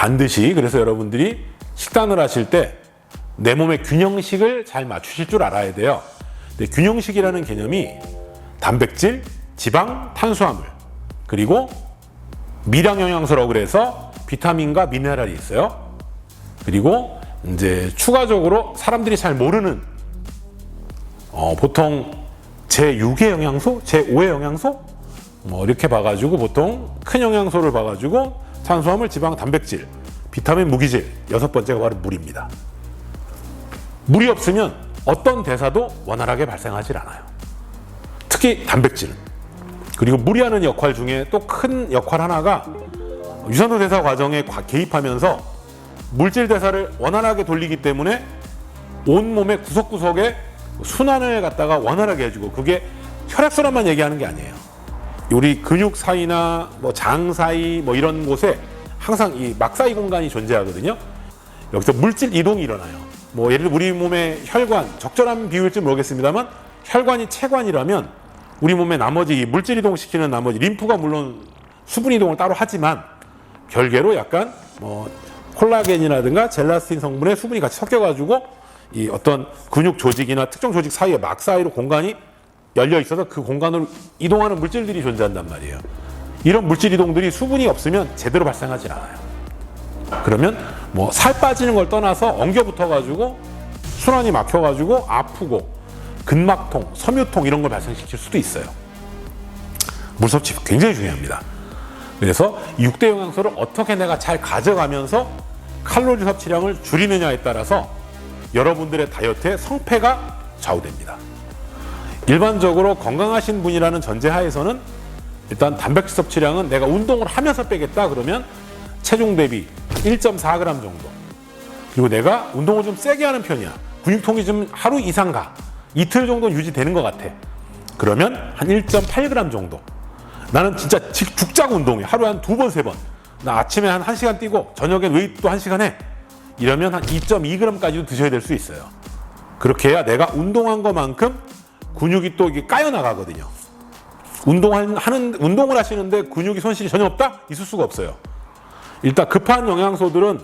반드시 그래서 여러분들이 식단을 하실 때 내 몸의 균형식을 잘 맞추실 줄 알아야 돼요. 근데 균형식이라는 개념이 단백질, 지방, 탄수화물 그리고 미량 영양소라고 그래서 비타민과 미네랄이 있어요. 그리고 이제 추가적으로 사람들이 잘 모르는 보통 제6의 영양소, 제5의 영양소 이렇게 봐가지고 보통 큰 영양소를 봐가지고 탄수화물, 지방, 단백질, 비타민, 무기질 6번째가 바로 물입니다. 물이 없으면 어떤 대사도 원활하게 발생하지 않아요. 특히 단백질은. 그리고 물이 하는 역할 중에 또 큰 역할 하나가 유산소 대사 과정에 개입하면서 물질 대사를 원활하게 돌리기 때문에 온몸의 구석구석에 순환을 갖다가 원활하게 해주고 그게 혈액순환만 얘기하는 게 아니에요. 우리 근육 사이나 장 사이 이런 곳에 항상 이 막사이 공간이 존재하거든요. 여기서 물질 이동이 일어나요. 예를 들어 우리 몸의 혈관, 적절한 비율일지 모르겠습니다만 혈관이 체관이라면 우리 몸의 나머지 물질 이동시키는 나머지 림프가 물론 수분 이동을 따로 하지만 별개로 약간 콜라겐이라든가 젤라스틴 성분의 수분이 같이 섞여가지고 이 어떤 근육 조직이나 특정 조직 사이에 막 사이로 공간이 열려 있어서 그 공간으로 이동하는 물질들이 존재한단 말이에요. 이런 물질 이동들이 수분이 없으면 제대로 발생하지 않아요. 그러면 살 빠지는 걸 떠나서 엉겨 붙어가지고 순환이 막혀가지고 아프고 근막통, 섬유통 이런 걸 발생시킬 수도 있어요. 물 섭취 굉장히 중요합니다. 그래서 6대 영양소를 어떻게 내가 잘 가져가면서 칼로리 섭취량을 줄이느냐에 따라서 여러분들의 다이어트의 성패가 좌우됩니다. 일반적으로 건강하신 분이라는 전제하에서는 일단 단백질 섭취량은 내가 운동을 하면서 빼겠다 그러면 체중 대비 1.4g 정도. 그리고 내가 운동을 좀 세게 하는 편이야. 근육통이 좀 하루 이상 가. 이틀 정도 유지되는 것 같아. 그러면 한 1.8g 정도. 나는 진짜 죽자고 운동해. 하루에 한 2번, 3번. 나 아침에 한 1시간 뛰고 저녁엔 웨이트도 1시간 해. 이러면 한 2.2g까지도 드셔야 될 수 있어요. 그렇게 해야 내가 운동한 것만큼 근육이 또 이게 까여 나가거든요. 운동을 하시는데 근육이 손실이 전혀 없다? 있을 수가 없어요. 일단 급한 영양소들은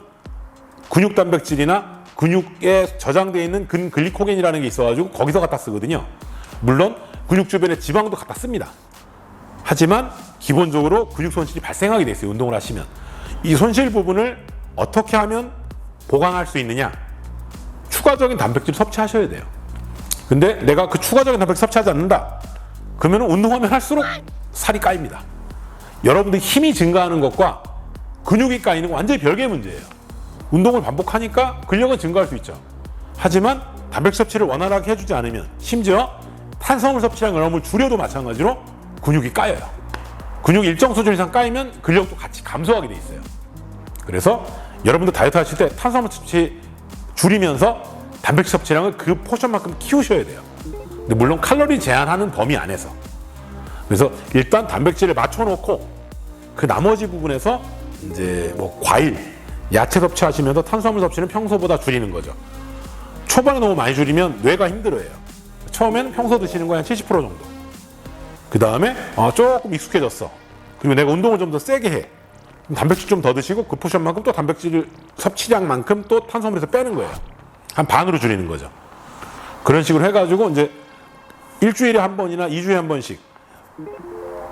근육 단백질이나 근육에 저장되어 있는 근글리코겐이라는 게 있어가지고 거기서 갖다 쓰거든요. 물론 근육 주변에 지방도 갖다 씁니다. 하지만 기본적으로 근육 손실이 발생하게 돼 있어요. 운동을 하시면. 이 손실 부분을 어떻게 하면 보강할 수 있느냐? 추가적인 단백질 섭취하셔야 돼요. 근데 내가 그 추가적인 단백질 섭취하지 않는다. 그러면 운동하면 할수록 살이 까입니다. 여러분들 힘이 증가하는 것과 근육이 까이는 건 완전히 별개의 문제예요. 운동을 반복하니까 근력은 증가할 수 있죠. 하지만 단백질 섭취를 원활하게 해주지 않으면 심지어 탄수화물 섭취량을 너무 줄여도 마찬가지로 근육이 까여요. 근육이 일정 수준 이상 까이면 근력도 같이 감소하게 돼 있어요. 그래서 여러분들 다이어트 하실 때 탄수화물 섭취 줄이면서 단백질 섭취량을 그 포션만큼 키우셔야 돼요. 근데 물론 칼로리 제한하는 범위 안에서. 그래서 일단 단백질을 맞춰놓고 그 나머지 부분에서 이제 과일, 야채 섭취하시면서 탄수화물 섭취는 평소보다 줄이는 거죠. 초반에 너무 많이 줄이면 뇌가 힘들어해요. 처음엔 평소 드시는 거에 한 70% 정도. 그 다음에 조금 익숙해졌어. 그리고 내가 운동을 좀 더 세게 해. 단백질 좀 더 드시고 그 포션만큼 또 단백질 섭취량만큼 또 탄수화물에서 빼는 거예요. 한 반으로 줄이는 거죠. 그런 식으로 해가지고 이제 일주일에 한 번이나 2주에 한 번씩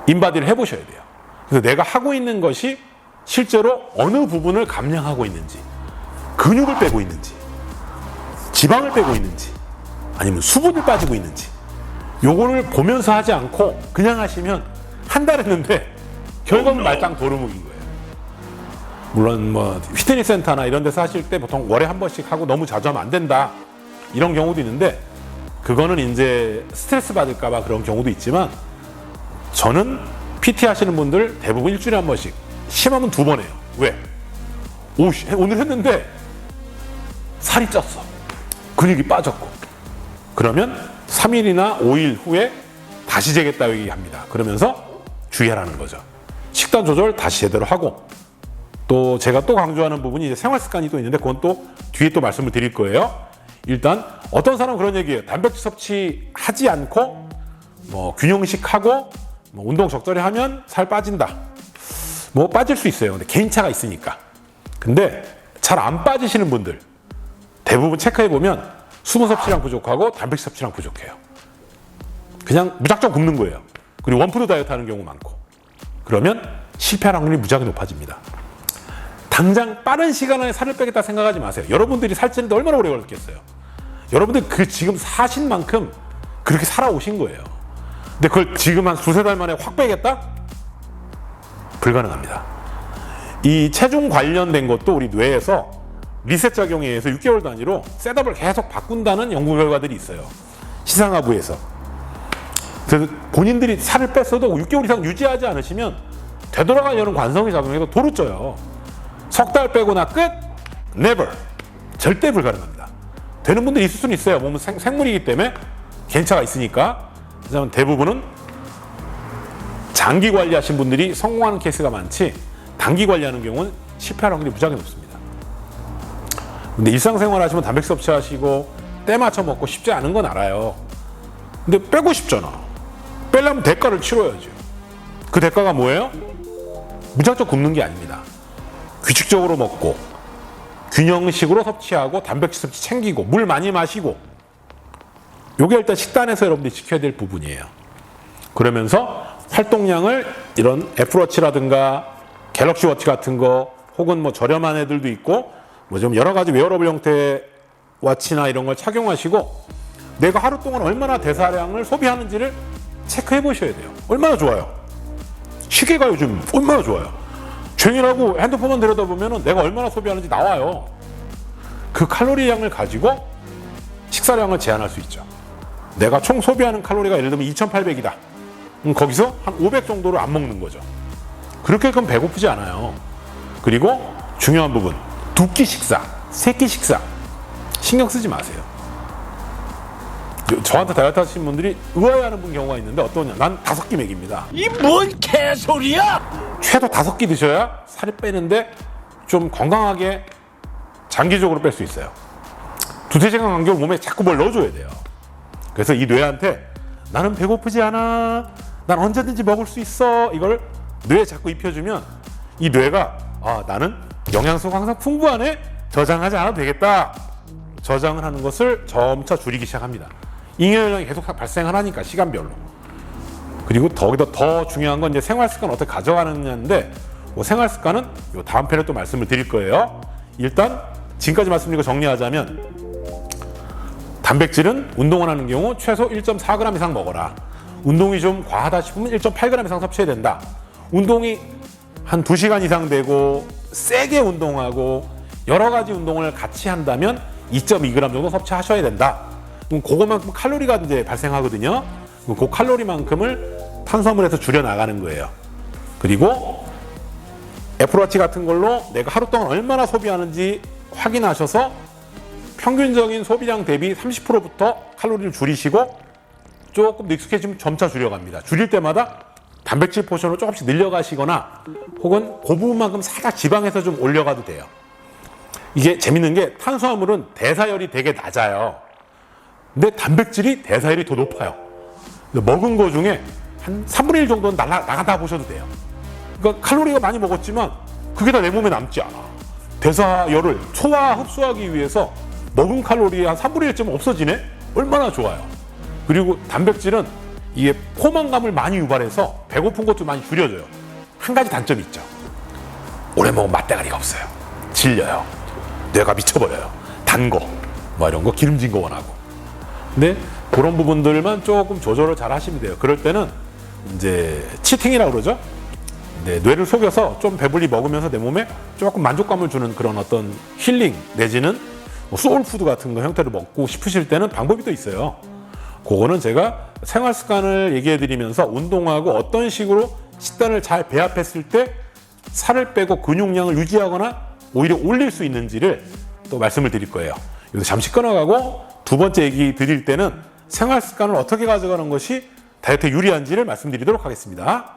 인바디를 해보셔야 돼요. 그래서 내가 하고 있는 것이 실제로 어느 부분을 감량하고 있는지, 근육을 빼고 있는지, 지방을 빼고 있는지, 아니면 수분이 빠지고 있는지, 요거를 보면서 하지 않고 그냥 하시면 한 달 했는데 결과는 말짱 도루묵인 거예요. 물론 피트니스 센터나 이런 데서 하실 때 보통 월에 한 번씩 하고 너무 자주 하면 안 된다 이런 경우도 있는데 그거는 이제 스트레스 받을까 봐 그런 경우도 있지만 저는 PT 하시는 분들 대부분 일주일에 한 번씩 심하면 2번 해요. 왜? 오늘 했는데 살이 쪘어. 근육이 빠졌고. 그러면 3일이나 5일 후에 다시 재겠다 얘기합니다. 그러면서 주의하라는 거죠. 식단 조절 다시 제대로 하고 또 제가 또 강조하는 부분이 이제 생활 습관이 또 있는데 그건 또 뒤에 또 말씀을 드릴 거예요. 일단 어떤 사람은 그런 얘기예요. 단백질 섭취하지 않고 균형식하고 운동 적절히 하면 살 빠진다. 빠질 수 있어요. 근데 개인차가 있으니까. 근데 잘 안 빠지시는 분들 대부분 체크해보면 수분 섭취량 부족하고 단백질 섭취량 부족해요. 그냥 무작정 굶는 거예요. 그리고 원푸드 다이어트 하는 경우 많고. 그러면 실패할 확률이 무지하게 높아집니다. 당장 빠른 시간 안에 살을 빼겠다 생각하지 마세요. 여러분들이 살찌는데 얼마나 오래 걸렸겠어요. 여러분들 그 지금 사신 만큼 그렇게 살아오신 거예요. 근데 그걸 지금 한 두세 달 만에 확 빼겠다? 불가능합니다. 이 체중 관련된 것도 우리 뇌에서 리셋 작용에 의해서 6개월 단위로 셋업을 계속 바꾼다는 연구 결과들이 있어요. 시상하부에서. 그래서 본인들이 살을 뺐어도 6개월 이상 유지하지 않으시면 되돌아가려는 관성이 작용해서 도로 쪄요. 석 달 빼고나 끝? Never. 절대 불가능합니다. 되는 분들이 있을 수는 있어요. 몸은 생물이기 때문에 개인차가 있으니까. 하지만 대부분은 장기 관리하신 분들이 성공하는 케이스가 많지 단기 관리하는 경우는 실패할 확률이 무지하게 높습니다. 근데 일상생활 하시면 단백질 섭취하시고 때 맞춰 먹고 쉽지 않은 건 알아요. 근데 빼고 싶잖아. 빼려면 대가를 치러야죠. 그 대가가 뭐예요? 무작정 굶는 게 아닙니다. 규칙적으로 먹고 균형식으로 섭취하고 단백질 섭취 챙기고 물 많이 마시고 요게 일단 식단에서 여러분들이 지켜야 될 부분이에요. 그러면서 활동량을 이런 애플워치라든가 갤럭시 워치 같은 거 혹은 뭐 저렴한 애들도 있고 뭐 좀 여러 가지 웨어러블 형태의 워치나 이런 걸 착용하시고 내가 하루 동안 얼마나 대사량을 소비하는지를 체크해 보셔야 돼요. 얼마나 좋아요. 시계가 요즘 얼마나 좋아요. 종일하고 핸드폰만 들여다보면 내가 얼마나 소비하는지 나와요. 그 칼로리량을 가지고 식사량을 제한할 수 있죠. 내가 총 소비하는 칼로리가 예를 들면 2,800이다. 거기서 한 500 정도를 안 먹는 거죠. 그렇게 그럼 배고프지 않아요. 그리고 중요한 부분, 두 끼 식사, 세 끼 식사 신경 쓰지 마세요. 저한테 다이어트 하시는 분들이 의아해하는 경우가 있는데 어떠냐? 난 5끼 먹입니다. 이 뭔 개소리야! 최소 5끼 드셔야 살이 빼는데 좀 건강하게 장기적으로 뺄 수 있어요. 두세 시간 간격으로 몸에 자꾸 뭘 넣어줘야 돼요. 그래서 이 뇌한테 나는 배고프지 않아, 난 언제든지 먹을 수 있어, 이걸 뇌에 자꾸 입혀주면 이 뇌가 나는 영양소가 항상 풍부하네, 저장하지 않아도 되겠다. 저장을 하는 것을 점차 줄이기 시작합니다. 잉여열량이 계속 발생하니까 시간별로. 그리고 거기다 더 중요한 건 이제 생활습관 어떻게 가져가느냐인데 뭐 생활습관은 요 다음 편에 또 말씀을 드릴 거예요. 일단 지금까지 말씀드린 거 정리하자면 단백질은 운동을 하는 경우 최소 1.4g 이상 먹어라. 운동이 좀 과하다 싶으면 1.8g 이상 섭취해야 된다. 운동이 한 2시간 이상 되고 세게 운동하고 여러 가지 운동을 같이 한다면 2.2g 정도 섭취하셔야 된다. 그럼 그거만큼 칼로리가 이제 발생하거든요. 그 칼로리만큼을 탄수화물에서 줄여 나가는 거예요. 그리고 애플워치 같은 걸로 내가 하루 동안 얼마나 소비하는지 확인하셔서 평균적인 소비량 대비 30%부터 칼로리를 줄이시고 조금 익숙해지면 점차 줄여갑니다. 줄일 때마다 단백질 포션을 조금씩 늘려가시거나 혹은 그 부분만큼 살짝 지방에서 좀 올려가도 돼요. 이게 재밌는 게 탄수화물은 대사열이 되게 낮아요. 근데 단백질이 대사열이 더 높아요. 먹은 거 중에 한 3분의 1 정도는 나가다 보셔도 돼요. 그러니까 칼로리가 많이 먹었지만 그게 다 내 몸에 남지 않아. 대사열을 흡수하기 위해서 먹은 칼로리의 한 3분의 1쯤 없어지네? 얼마나 좋아요. 그리고 단백질은 이게 포만감을 많이 유발해서 배고픈 것도 많이 줄여줘요. 한 가지 단점이 있죠. 오래 먹으면 맛대가리가 없어요. 질려요. 뇌가 미쳐버려요. 단 거, 뭐 이런 거, 기름진 거 원하고. 근데 그런 부분들만 조금 조절을 잘 하시면 돼요. 그럴 때는 이제 치팅이라고 그러죠. 네, 뇌를 속여서 좀 배불리 먹으면서 내 몸에 조금 만족감을 주는 그런 어떤 힐링 내지는 뭐 소울푸드 같은 거 형태로 먹고 싶으실 때는 방법이 또 있어요. 그거는 제가 생활 습관을 얘기해 드리면서 운동하고 어떤 식으로 식단을 잘 배합했을 때 살을 빼고 근육량을 유지하거나 오히려 올릴 수 있는지를 또 말씀을 드릴 거예요. 여기서 잠시 끊어가고 두 번째 얘기 드릴 때는 생활 습관을 어떻게 가져가는 것이 다이어트에 유리한지를 말씀드리도록 하겠습니다.